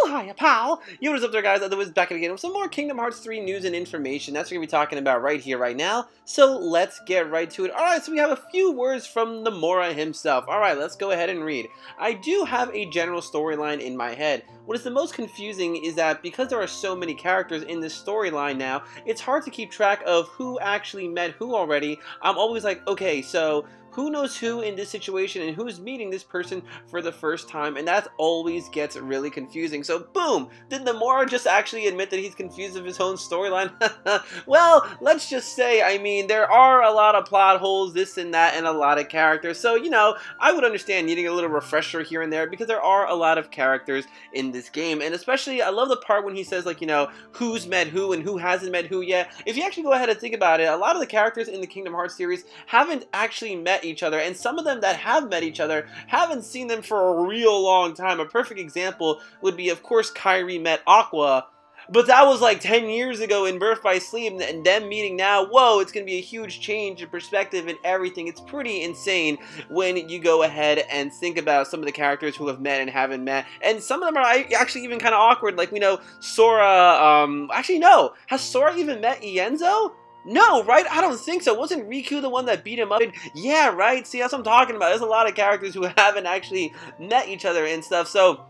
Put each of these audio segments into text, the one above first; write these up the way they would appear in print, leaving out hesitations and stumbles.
hiya, pal! Yo, what is up there, guys? Otherwise, back again with some more Kingdom Hearts 3 news and information. That's what we're going to be talking about right here, right now. So, let's get right to it. Alright, so we have a few words from Nomura himself. Alright, let's go ahead and read. I do have a general storyline in my head. What is the most confusing is that because there are so many characters in this storyline now, it's hard to keep track of who actually met who already. I'm always like, okay, so who knows who in this situation and who's meeting this person for the first time, and that always gets really confusing. So boom, did Nomura just actually admit that he's confused of his own storyline? Well, let's just say, I mean, there are a lot of plot holes, this and that, and a lot of characters, so you know, I would understand needing a little refresher here and there because there are a lot of characters in this game. And especially I love the part when he says, like, you know, who's met who and who hasn't met who yet. If you actually go ahead and think about it, a lot of the characters in the Kingdom Hearts series haven't actually met each other, and some of them that have met each other haven't seen them for a real long time. A perfect example would be, of course, Kairi met Aqua, but that was like 10 years ago in Birth by Sleep, and them meeting now, whoa, it's going to be a huge change in perspective and everything. It's pretty insane when you go ahead and think about some of the characters who have met and haven't met, and some of them are actually even kind of awkward, like we know Sora, actually no, has Sora even met Ienzo? No, right? I don't think so. Wasn't Riku the one that beat him up? Yeah, right? See, that's what I'm talking about. There's a lot of characters who haven't actually met each other and stuff, so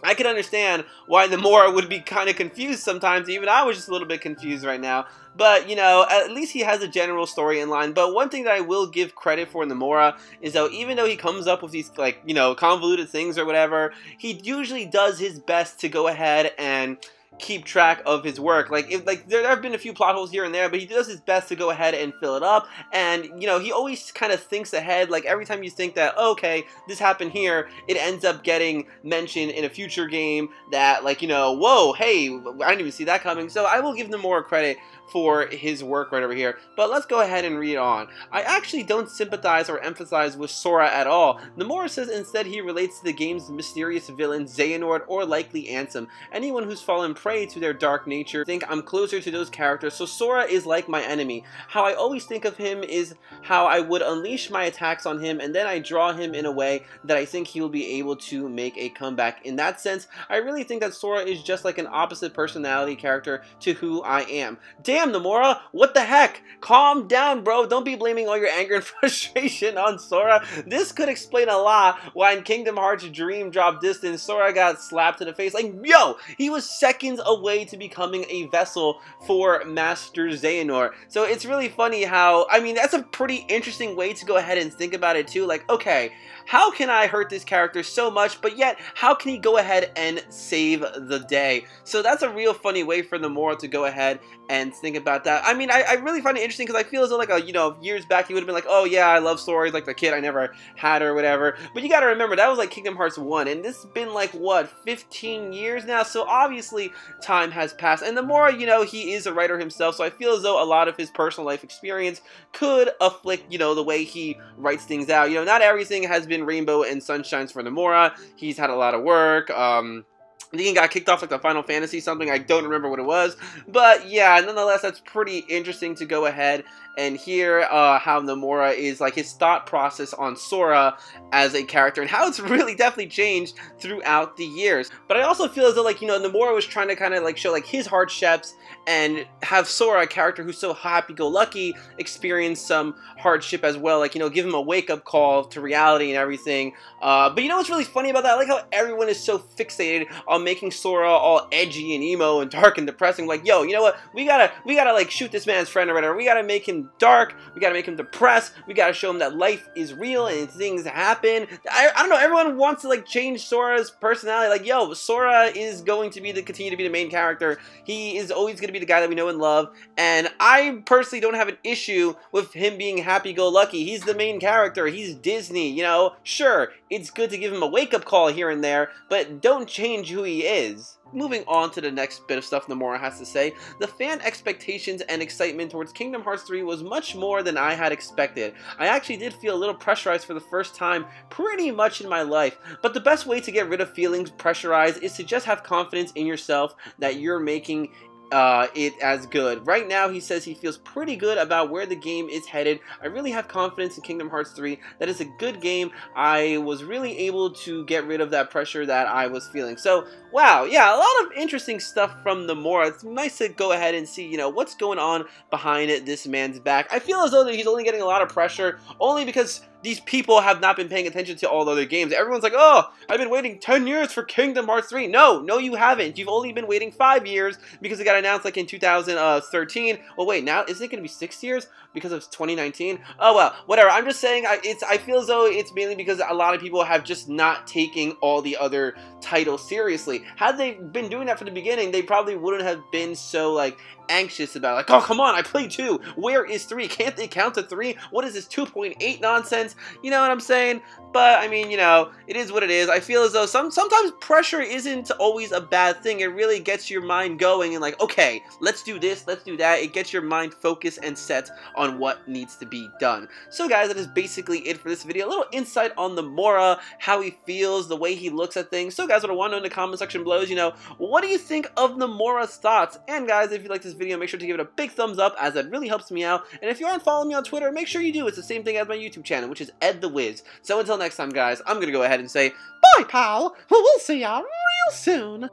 I can understand why Nomura would be kind of confused sometimes. Even I was just a little bit confused right now. But, you know, at least he has a general story in line. But one thing that I will give credit for Nomura is that even though he comes up with these, like, you know, convoluted things or whatever, he usually does his best to go ahead and keep track of his work. Like, there have been a few plot holes here and there, but he does his best to go ahead and fill it up. And you know, he always kind of thinks ahead. Like every time you think that, oh, okay, this happened here, it ends up getting mentioned in a future game that, like, you know, whoa, hey, I didn't even see that coming. So I will give them more credit for his work right over here. But let's go ahead and read on. I actually don't sympathize or emphasize with Sora at all. Nomura says instead he relates to the game's mysterious villain Xehanort, or likely Ansem. Anyone who's fallen prey to their dark nature. Think I'm closer to those characters, so Sora is like my enemy. How I always think of him is how I would unleash my attacks on him, and then I draw him in a way that I think he will be able to make a comeback. In that sense, I really think that Sora is just like an opposite personality character to who I am. Damn, Nomura, what the heck? Calm down, bro. Don't be blaming all your anger and frustration on Sora. This could explain a lot why in Kingdom Hearts Dream Drop Distance, Sora got slapped in the face. Like, yo, he was seconds away to becoming a vessel for Master Xehanort. So it's really funny how, I mean, that's a pretty interesting way to go ahead and think about it too. Like, okay, how can I hurt this character so much, but yet how can he go ahead and save the day? So that's a real funny way for Nomura to go ahead and think about that. I mean, I really find it interesting because I feel as though, like, you know, years back he would have been like, oh yeah, I love Sora, he's like the kid I never had or whatever. But you gotta remember, that was like Kingdom Hearts 1, and this has been like, what, 15 years now? So obviously time has passed. And Nomura, you know, he is a writer himself, so I feel as though a lot of his personal life experience could afflict, you know, the way he writes things out. You know, not everything has been rainbow and sunshines for Nomura. He's had a lot of work. I think he got kicked off like the Final Fantasy something. I don't remember what it was. But yeah, nonetheless, that's pretty interesting to go ahead and hear how Nomura is, like, his thought process on Sora as a character and how it's really definitely changed throughout the years. But I also feel as though, like, you know, Nomura was trying to kind of like show like his hardships and have Sora, a character who's so happy-go-lucky, experience some hardship as well. Like, you know, give him a wake-up call to reality and everything. But you know what's really funny about that? I like how everyone is so fixated on making Sora all edgy and emo and dark and depressing. Like, yo, you know what? We gotta like shoot this man's friend or whatever. We gotta make him dark. We gotta make him depressed. We gotta show him that life is real and things happen. I don't know. Everyone wants to like change Sora's personality. Like, yo, Sora is going to be continue to be the main character. He is always going to be the guy that we know and love. And I personally don't have an issue with him being happy-go-lucky. He's the main character. He's Disney. You know, sure, it's good to give him a wake-up call here and there, but don't change who he is. Moving on to the next bit of stuff Nomura has to say, the fan expectations and excitement towards Kingdom Hearts 3 was much more than I had expected. I actually did feel a little pressurized for the first time pretty much in my life, but the best way to get rid of feeling pressurized is to just have confidence in yourself that you're making it as good. Right now, he says he feels pretty good about where the game is headed. I really have confidence in Kingdom Hearts 3. That is a good game. I was really able to get rid of that pressure that I was feeling. So, wow, yeah, a lot of interesting stuff from Nomura. It's nice to go ahead and see, you know, what's going on behind this man's back. I feel as though that he's only getting a lot of pressure only because these people have not been paying attention to all the other games. Everyone's like, oh, I've been waiting 10 years for Kingdom Hearts 3. No, you haven't. You've only been waiting 5 years because it got announced like in 2013. Well, wait, now isn't it going to be 6 years because of 2019? Oh, well, whatever. I'm just saying I feel as though it's mainly because a lot of people have just not taken all the other titles seriously. Had they been doing that from the beginning, they probably wouldn't have been so, like, anxious about, like, oh, come on, I played 2. Where is 3? Can't they count to 3? What is this 2.8 nonsense? You know what I'm saying? But, I mean, you know, it is what it is. I feel as though sometimes pressure isn't always a bad thing. It really gets your mind going and like, okay, let's do this, let's do that. It gets your mind focused and set on what needs to be done. So, guys, that is basically it for this video. A little insight on Nomura, how he feels, the way he looks at things. So, guys, what I want to know in the comment section below is, you know, what do you think of Nomura's thoughts? And, guys, if you like this video, make sure to give it a big thumbs up, as that really helps me out. And if you aren't following me on Twitter, make sure you do. It's the same thing as my YouTube channel, which is Ed the Wiz. So until next time, guys, I'm going to go ahead and say, bye, pal. We'll see ya real soon.